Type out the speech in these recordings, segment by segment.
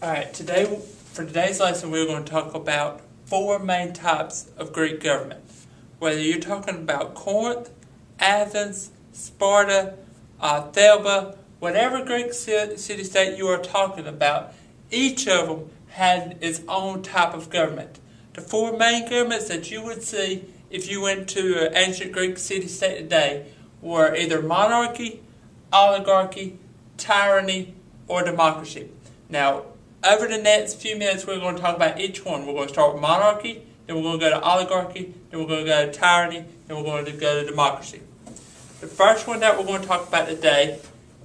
Alright, for today's lesson we're going to talk about four main types of Greek government. Whether you're talking about Corinth, Athens, Sparta, Thelba, whatever Greek city-state you are talking about, each of them had its own type of government. The four main governments that you would see if you went to an ancient Greek city-state today were either monarchy, oligarchy, tyranny, or democracy. Now, over the next few minutes, we're going to talk about each one. We're going to start with monarchy, then we're going to go to oligarchy, then we're going to go to tyranny, then we're going to go to democracy. The first one that we're going to talk about today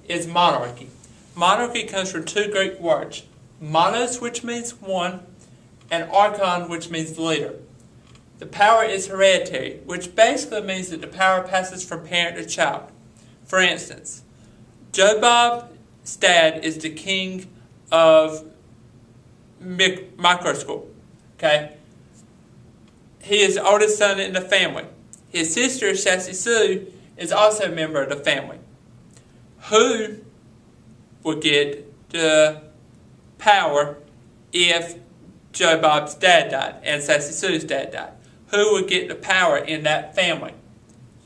is monarchy. Monarchy comes from two Greek words, monos, which means one, and archon, which means leader. The power is hereditary, which basically means that the power passes from parent to child. For instance, Jobab's dad is the king of Microscope. Okay? He is the oldest son in the family. His sister, Shashi is also a member of the family. Who would get the power if Jobab's dad died and Shashi dad died? Who would get the power in that family?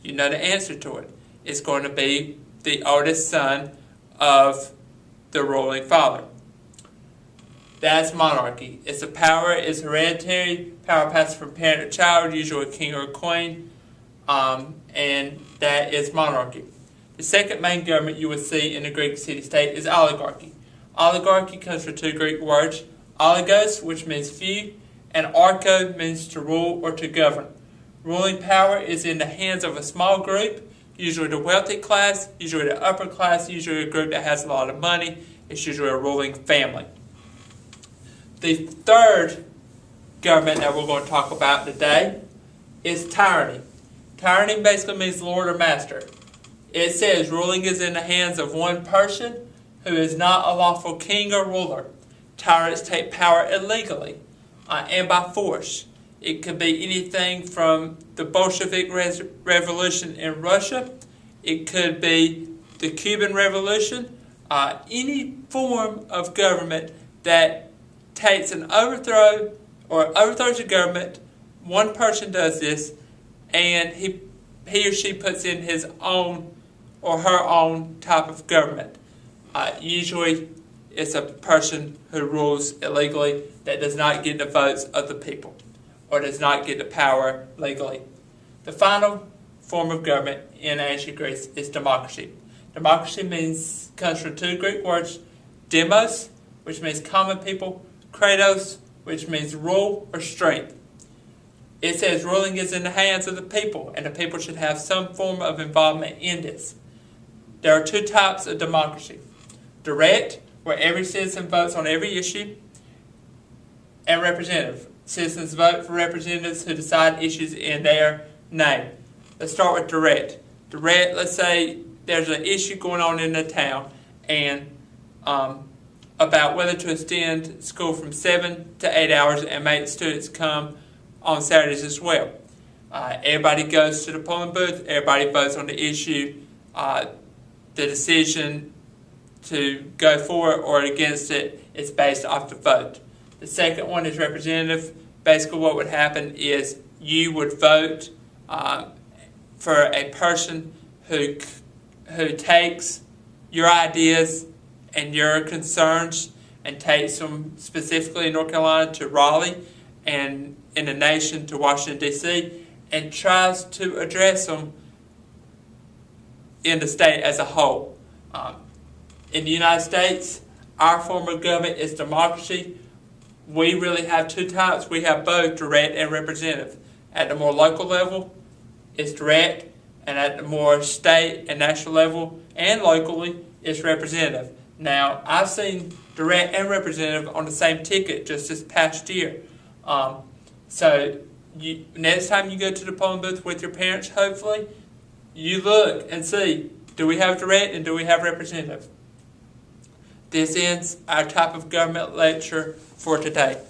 You know the answer to it. It's going to be the oldest son of the ruling father. That's monarchy. It's a power is hereditary. Power passes from parent to child, usually a king or a queen, and that is monarchy. The second main government you would see in the Greek city-state is oligarchy. Oligarchy comes from two Greek words, oligos, which means few, and archo means to rule or to govern. Ruling power is in the hands of a small group, usually the wealthy class, usually the upper class, usually a group that has a lot of money. It's usually a ruling family. The third government that we're going to talk about today is tyranny. Tyranny basically means lord or master. It says ruling is in the hands of one person who is not a lawful king or ruler. Tyrants take power illegally and by force. It could be anything from the Bolshevik Revolution in Russia. It could be the Cuban Revolution. Any form of government that takes an overthrow or overthrows a government. One person does this, and he or she puts in his own or her own type of government. Usually, it's a person who rules illegally that does not get the votes of the people or does not get the power legally. The final form of government in ancient Greece is democracy. Democracy comes from two Greek words, demos, which means common people, kratos, which means rule or strength. It says ruling is in the hands of the people, and the people should have some form of involvement in this. There are two types of democracy. Direct, where every citizen votes on every issue, and representative. Citizens vote for representatives who decide issues in their name. Let's start with direct. Direct, let's say there's an issue going on in the town, and about whether to extend school from 7 to 8 hours and make students come on Saturdays as well. Everybody goes to the polling booth, everybody votes on the issue. The decision to go for it or against it is based off the vote. The second one is representative. Basically what would happen is you would vote for a person who takes your ideas and your concerns and takes them specifically in North Carolina to Raleigh and in the nation to Washington, D.C. and tries to address them in the state as a whole. In the United States, our form of government is democracy. We really have two types. We have both direct and representative. At the more local level, it's direct, and at the more state and national level and locally, it's representative. Now, I've seen direct and representative on the same ticket just this past year. So next time you go to the polling booth with your parents, hopefully, you look and see, do we have direct and do we have representative? This ends our type of government lecture for today.